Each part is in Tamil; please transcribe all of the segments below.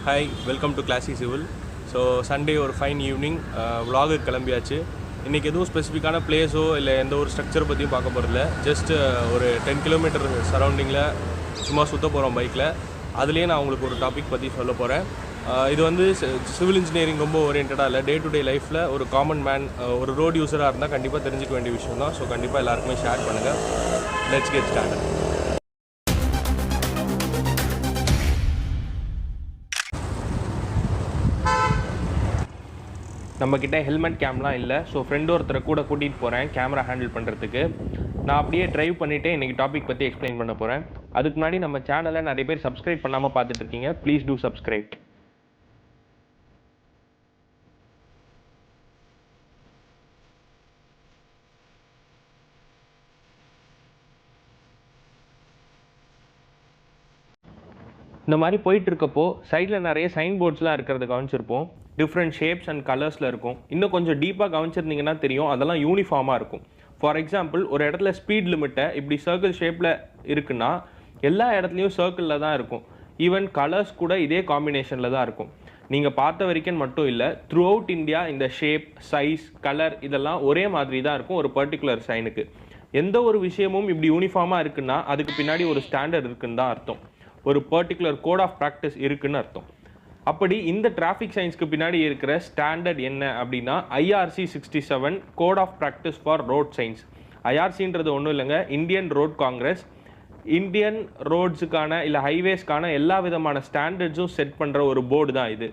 Hi, welcome to Classy Civil. So Sunday ஒரு ஃபைன் ஈவினிங் விலாகுக்கு கிளம்பியாச்சு. இன்றைக்கி எதுவும் ஸ்பெசிஃபிக்கான பிளேஸோ இல்லை எந்த ஒரு ஸ்ட்ரக்சரை பற்றியும் பார்க்க போகிறதில்ல. ஜஸ்ட் ஒரு 10 கிலோமீட்டர் சரௌண்டிங்கில் சும்மா சுற்ற போகிறோம் பைக்கில். அதுலேயே நான் உங்களுக்கு ஒரு டாபிக் பற்றி சொல்ல போகிறேன். இது வந்து சிவில் இன்ஜினியரிங் ரொம்ப ஓரியன்டாக இல்லை, டே டு டே லைஃப்பில் ஒரு காமன் மேன், ஒரு ரோட் யூஸராக இருந்தால் கண்டிப்பாக தெரிஞ்சிக்க வேண்டிய விஷயம் தான். ஸோ கண்டிப்பாக எல்லாருக்குமே ஷேர் பண்ணுங்கள். Let's get started. நம்மக்கிட்ட ஹெல்மெட் கேம்லாம் இல்லை. ஸோ ஃப்ரெண்டு ஒருத்தரை கூட கூட்டிகிட்டு போகிறேன் கேமரா ஹேண்டில் பண்ணுறதுக்கு. நான் அப்படியே ட்ரைவ் பண்ணிவிட்டு இன்றைக்கி டாபிக் பற்றி எக்ஸ்பிளைன் பண்ண போகிறேன். அதுக்கு முன்னாடி நம்ம சேனலை நிறைய பேர் சப்ஸ்கிரைப் பண்ணாமல் பார்த்துட்ருக்கீங்க. Please do subscribe. இந்த மாதிரி போயிட்டுருக்கப்போ சைடில் நிறைய சைன் போர்ட்ஸ்லாம் இருக்கிறத கவனிச்சிருப்போம். டிஃப்ரெண்ட் ஷேப்ஸ் அண்ட் கலர்ஸில் இருக்கும். இன்னும் கொஞ்சம் டீப்பாக கவனிச்சிருந்தீங்கன்னா தெரியும், அதெல்லாம் யூனிஃபார்மாக இருக்கும். ஃபார் எக்ஸாம்பிள், ஒரு இடத்துல ஸ்பீட் லிமிட்டை இப்படி சர்க்கிள் ஷேப்பில் இருக்குன்னா எல்லா இடத்துலையும் சர்க்கிளில் தான் இருக்கும். ஈவன் கலர்ஸ் கூட இதே காம்பினேஷனில் தான் இருக்கும். நீங்கள் பார்த்த வரைக்கும் மட்டும் இல்லை, த்ரூ அவுட் இந்தியா இந்த ஷேப், சைஸ், கலர் இதெல்லாம் ஒரே மாதிரி தான் இருக்கும் ஒரு பர்டிகுலர் சைனுக்கு. எந்த ஒரு விஷயமும் இப்படி யூனிஃபார்மாக இருக்குன்னா அதுக்கு பின்னாடி ஒரு ஸ்டாண்டர்ட் இருக்குன்னு தான் அர்த்தம். ஒரு பர்டிகுலர் கோட் ஆஃப் ப்ராக்டிஸ் இருக்குன்னு அர்த்தம். அப்படி இந்த டிராஃபிக் சைன்ஸ்க்கு பின்னாடி இருக்கிற ஸ்டாண்டர்ட் என்ன அப்படின்னா IRC 67 code of practice for road signs. IRCன்றது ஒன்றும் இல்லைங்க, இந்தியன் ரோட் காங்கிரஸ். இந்தியன் ரோட்ஸுக்கான இல்லை ஹைவேஸ்க்கான எல்லா விதமான ஸ்டாண்டர்ட்ஸும் செட் பண்ணுற ஒரு போர்டு தான் இது.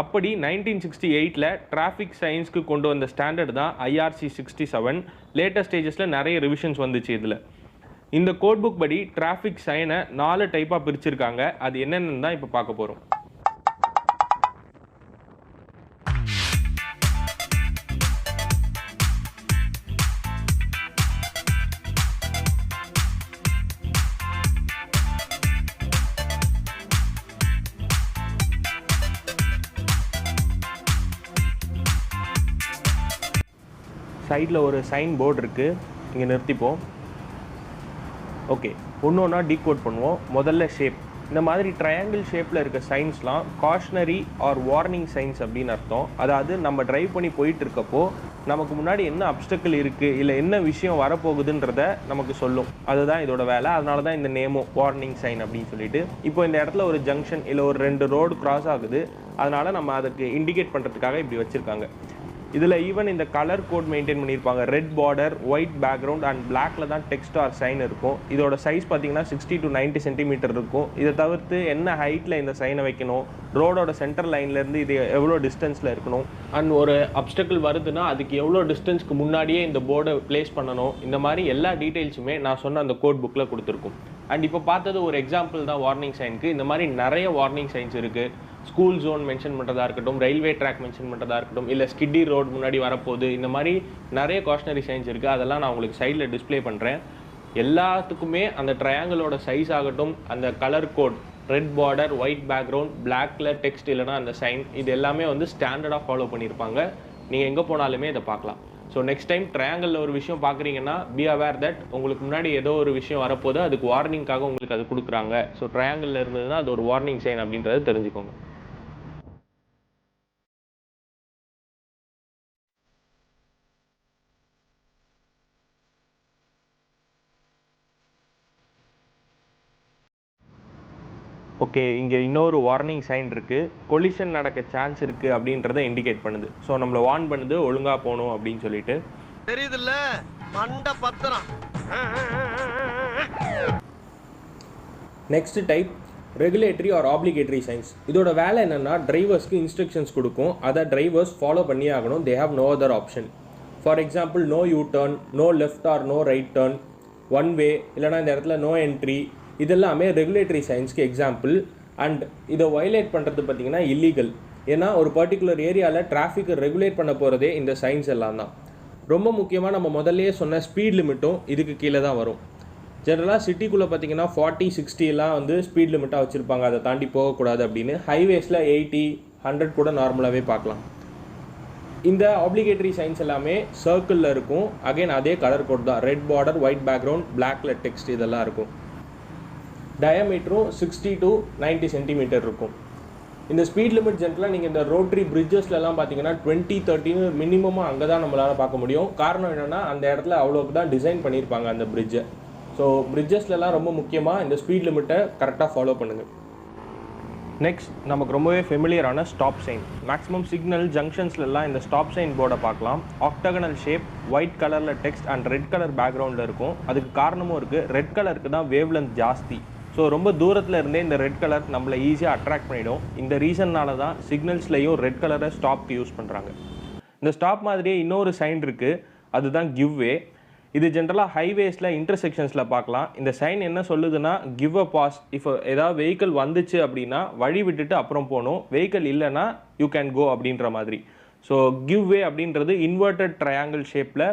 அப்படி 1968 டிராஃபிக் சைன்ஸ்க்கு கொண்டு வந்த ஸ்டாண்டர்ட் தான் IRC 67. லேட்டஸ்ட் ஸ்டேஜஸில் நிறைய ரிவிஷன்ஸ் வந்துச்சு இதில். இந்த கோட் புக் படி டிராஃபிக் சைனை 4 டைப்பாக பிரிச்சிருக்காங்க. அது என்னென்னு தான் இப்போ பார்க்க போகிறோம். சைடில் ஒரு சைன் போர்டு இருக்குது, இங்கே நிறுத்திப்போம். ஓகே, ஒன்று ஒன்றா டீகோட் பண்ணுவோம். முதல்ல ஷேப். இந்த மாதிரி ட்ரையாங்கிள் ஷேப்பில் இருக்க சைன்ஸ்லாம் காஷனரி ஆர் வார்னிங் சைன்ஸ் அப்படின்னு அர்த்தம். அதாவது நம்ம டிரைவ் பண்ணி போயிட்டு இருக்கப்போ நமக்கு முன்னாடி என்ன அப்டக்கிள் இருக்குது இல்லை என்ன விஷயம் வரப்போகுதுன்றத நமக்கு சொல்லும். அதுதான் இதோட வேலை. அதனால தான் இந்த நேமும் வார்னிங் சைன் அப்படின்னு சொல்லிட்டு. இப்போ இந்த இடத்துல ஒரு ஜங்ஷன் இல்லை ஒரு 2 ரோடு கிராஸ் ஆகுது, அதனால் நம்ம அதுக்கு இண்டிகேட் பண்ணுறதுக்காக இப்படி வச்சுருக்காங்க. இதில் ஈவன் இந்த கலர் கோட் மெயின்டைன் பண்ணியிருப்பாங்க. Red border, white background and பிளாக்ல தான் டெக்ஸ்ட் ஆர் சைன் இருக்கும். இதோட சைஸ் பார்த்தீங்கன்னா 60 to 90 சென்டிமீட்டர் இருக்கும். இதை தவிர்த்து என்ன ஹைட்டில் இந்த சைனை வைக்கணும், ரோடோட சென்டர் லைன்லேருந்து இது எவ்வளோ டிஸ்டன்ஸில் இருக்கணும், அண்ட் ஒரு அப்டக்கிள் வருதுன்னா அதுக்கு எவ்வளோ டிஸ்டன்ஸ்க்கு முன்னாடியே இந்த போர்டை பிளேஸ் பண்ணணும், இந்த மாதிரி எல்லா டீட்டெயில்ஸுமே நான் சொன்ன அந்த கோட் புக்கில் கொடுத்துருக்கும். அண்ட் இப்போ பார்த்தது ஒரு எக்ஸாம்பிள் தான் வார்னிங் சைனுக்கு. இந்த மாதிரி நிறைய வார்னிங் சைன்ஸ் இருக்குது. ஸ்கூல் ஜோன் மென்ஷன் பண்ணுறதா இருக்கட்டும், ரயில்வே ட்ராக் மென்ஷன் பண்ணுறதா இருக்கட்டும், இல்லை ஸ்கிட்டி ரோடு முன்னாடி வரப்போகுது, இந்த மாதிரி நிறைய காஷனரி சைன்ஸ் இருக்குது. அதெல்லாம் நான் உங்களுக்கு சைடில் டிஸ்பிளே பண்ணுறேன். எல்லாத்துக்குமே அந்த ட்ரையாங்கிளோட சைஸ் ஆகட்டும், அந்த colour code, red border, white background, பிளாக்ல டெக்ஸ்ட் இல்லைனா அந்த சைன், இது எல்லாமே வந்து ஸ்டாண்டர்டாக ஃபாலோ பண்ணியிருப்பாங்க. நீங்கள் எங்கே போனாலுமே இதை பார்க்கலாம். ஸோ நெக்ஸ்ட் டைம் ட்ரையாங்கிளில் ஒரு விஷயம் பார்க்குறீங்கன்னா பி அவேர் தட் உங்களுக்கு முன்னாடி ஏதோ ஒரு விஷயம் வரப்போது, அதுக்கு வார்னிங்காக உங்களுக்கு அது கொடுக்குறாங்க. ஸோ ட்ரையாங்கிளில் இருந்ததுன்னா அது ஒரு வார்னிங் சைன் அப்படின்றத தெரிஞ்சுக்கோங்க. ஓகே, இங்கே இன்னொரு வார்னிங் சைன் இருக்குது. கொலிஷன் நடக்க சான்ஸ் இருக்குது அப்படின்றத இண்டிகேட் பண்ணுது. ஸோ நம்மளை வார்ன் பண்ணுது ஒழுங்காக போகணும் அப்படின்னு சொல்லிட்டு. தெரியுதுல்ல, மண்ட பத்திரம். Next type regulatory or obligatory signs. இதோட வேலை என்னென்னா டிரைவர்ஸ்க்கு இன்ஸ்ட்ரக்ஷன்ஸ் கொடுக்கும். அதை டிரைவர்ஸ் ஃபாலோ பண்ணி ஆகணும். They have no other option. For example, no U turn, no left or no right turn, one way, இல்லைனா இந்த இடத்துல நோ என்ட்ரி, இதெல்லாமே ரெகுலேட்டரி சைன்ஸ்க்கு எக்ஸாம்பிள். அண்ட் இதை வயலேட் பண்ணுறது பார்த்திங்கன்னா இல்லீகல். ஏன்னா ஒரு பர்டிகுலர் ஏரியாவில் டிராஃபிக்கை ரெகுலேட் பண்ண போகிறதே இந்த சைன்ஸ் எல்லாம் தான். ரொம்ப முக்கியமாக நம்ம முதல்லையே சொன்ன ஸ்பீட் லிமிட்டும் இதுக்கு கீழே தான் வரும். ஜென்ரலாக சிட்டிக்குள்ளே பார்த்திங்கன்னா 40, 60 வந்து ஸ்பீட் லிமிட்டாக வச்சுருப்பாங்க, அதை தாண்டி போகக்கூடாது அப்படின்னு. ஹைவேஸில் 80, 100 கூட நார்மலாகவே பார்க்கலாம். இந்த ஆப்ளிகேட்டரி சைன்ஸ் எல்லாமே சர்க்கிளில் இருக்கும். அகைன் அதே கலர் கோட் தான், ரெட் பார்டர், ஒயிட் பேக்ரவுண்ட், பிளாக்ல டெக்ஸ்ட் இதெல்லாம் இருக்கும். டயமீட்டரும் 60 to 90 சென்டிமீட்டர் இருக்கும். இந்த ஸ்பீட் லிமிட் ஜென்ட்லாம் நீங்கள் இந்த ரோட்டரி பிரிட்ஜஸ்லாம் பார்த்தீங்கன்னா 20-30 மினிமமாக அங்கே தான் நம்மளால் பார்க்க முடியும். காரணம் என்னென்னா அந்த இடத்துல அவ்வளோக்கு தான் டிசைன் பண்ணியிருப்பாங்க அந்த பிரிட்ஜை. ஸோ பிரிட்ஜஸ்லாம் ரொம்ப முக்கியமாக இந்த ஸ்பீட் லிமிட்டை கரெக்டாக ஃபாலோ பண்ணுங்கள். நெக்ஸ்ட் நமக்கு ரொம்பவே ஃபெமிலியரான ஸ்டாப் சைன். மேக்ஸிமம் சிக்னல் ஜங்ஷன்ஸ்லாம் இந்த ஸ்டாப் சைன் போர்டை பார்க்கலாம். ஆக்டகனல் ஷேப், ஒயிட் கலரில் டெக்ஸ்ட் அண்ட் ரெட் கலர் பேக்ரவுண்டில் இருக்கும். அதுக்கு காரணமும் இருக்குது, ரெட் கலருக்கு தான் வேவ் லென்த் ஜாஸ்தி. ஸோ ரொம்ப தூரத்தில் இருந்தே இந்த ரெட் கலர் நம்மளை ஈஸியாக அட்ராக்ட் பண்ணிடும். இந்த ரீசன்னால தான் சிக்னல்ஸ்லையும் ரெட் கலரை ஸ்டாப்க்கு யூஸ் பண்ணுறாங்க. இந்த ஸ்டாப் மாதிரியே இன்னொரு சைன் இருக்குது, அதுதான் கிவ் வே. இது ஜென்ரலாக ஹைவேஸில் இன்டர்செக்ஷன்ஸில் பார்க்கலாம். இந்த சைன் என்ன சொல்லுதுன்னா, கிவ் அ பாஸ். இப்போ ஏதாவது வெஹிக்கிள் வந்துச்சு அப்படின்னா வழி விட்டுட்டு அப்புறம் போகணும், வெஹிக்கிள் இல்லைன்னா யூ கேன் கோ அப்படின்ற மாதிரி. ஸோ கிவ் வே அப்படின்றது இன்வெர்டட் ட்ரையாங்கிள் ஷேப்பில்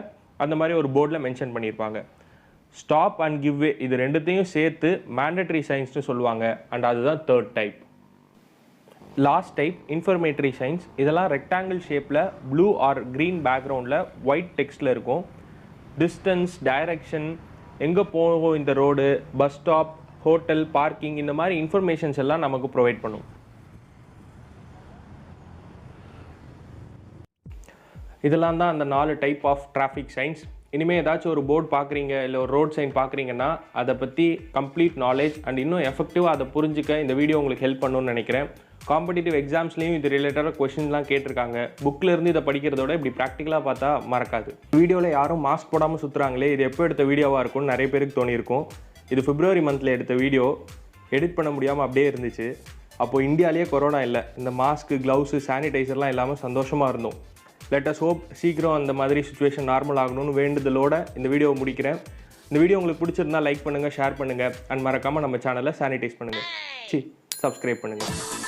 அந்த மாதிரி ஒரு போர்டில் மென்ஷன் பண்ணியிருப்பாங்க. ஸ்டாப் அண்ட் கிவ் வே இது ரெண்டுத்தையும் சேர்த்து மேண்டட்ரி சைன்ஸ்னு சொல்லுவாங்க. அண்ட் அதுதான் third type. Last type இன்ஃபர்மேட்டரி science. இதெல்லாம் ரெக்டாங்கிள் ஷேப்பில் ப்ளூ ஆர் க்ரீன் பேக்ரவுண்டில் ஒயிட் டெக்ஸ்ட்டில் இருக்கும். டிஸ்டன்ஸ், டைரக்ஷன், எங்கே போகும் இந்த road, bus stop, hotel, parking, இந்த மாதிரி இன்ஃபர்மேஷன்ஸ் எல்லாம் நமக்கு ப்ரொவைட் பண்ணும். இதெல்லாம் தான் அந்த 4 டைப் ஆஃப் டிராஃபிக் சைன்ஸ். இனிமேல் ஏதாச்சும் ஒரு போர்டு பார்க்குறீங்க இல்லை ஒரு ரோட் சைன் பார்க்குறீங்கன்னா அதை பற்றி கம்ப்ளீட் நாலேஜ் அண்ட் இன்னும் எஃபெக்டிவாக அதை புரிஞ்சுக்க இந்த வீடியோ உங்களுக்கு ஹெல்ப் பண்ணணும்னு நினைக்கிறேன். காம்படிட்டிவ் எக்ஸாம்ஸ்லையும் இது ரிலேட்டடாக கொஷின்லாம் கேட்டிருக்காங்க. புக்கில் இருந்து இதை படிக்கிறதோட இப்படி ப்ராக்டிக்கலாக பார்த்தா மறக்காது. வீடியோவில் யாரும் மாஸ்க் போடாமல் சுற்றுறாங்களே, இது எப்போ எடுத்த வீடியோவாக இருக்கும்னு நிறைய பேருக்கு தோணியிருக்கும். இது February மந்தில் எடுத்த வீடியோ. எடிட் பண்ண முடியாமல் அப்படியே இருந்துச்சு. அப்போது இந்தியாவிலேயே கொரோனா இல்லை, இந்த மாஸ்க்கு, க்ளவுஸு, சானிடைசர்லாம் இல்லாமல் சந்தோஷமாக இருந்தோம். லெட் அஸ் ஹோப் சீக்கிரம் அந்த மாதிரி சுச்சுவேஷன் நார்மல் ஆகணும்னு வேண்டுதலோட இந்த வீடியோவை முடிக்கிறேன். இந்த வீடியோ உங்களுக்கு பிடிச்சிருந்தா லைக் பண்ணுங்கள், ஷேர் பண்ணுங்கள் அண்ட் மறக்காமல் நம்ம சேனலை சானிடைஸ் பண்ணுங்கள். சப்ஸ்கிரைப் பண்ணுங்கள்.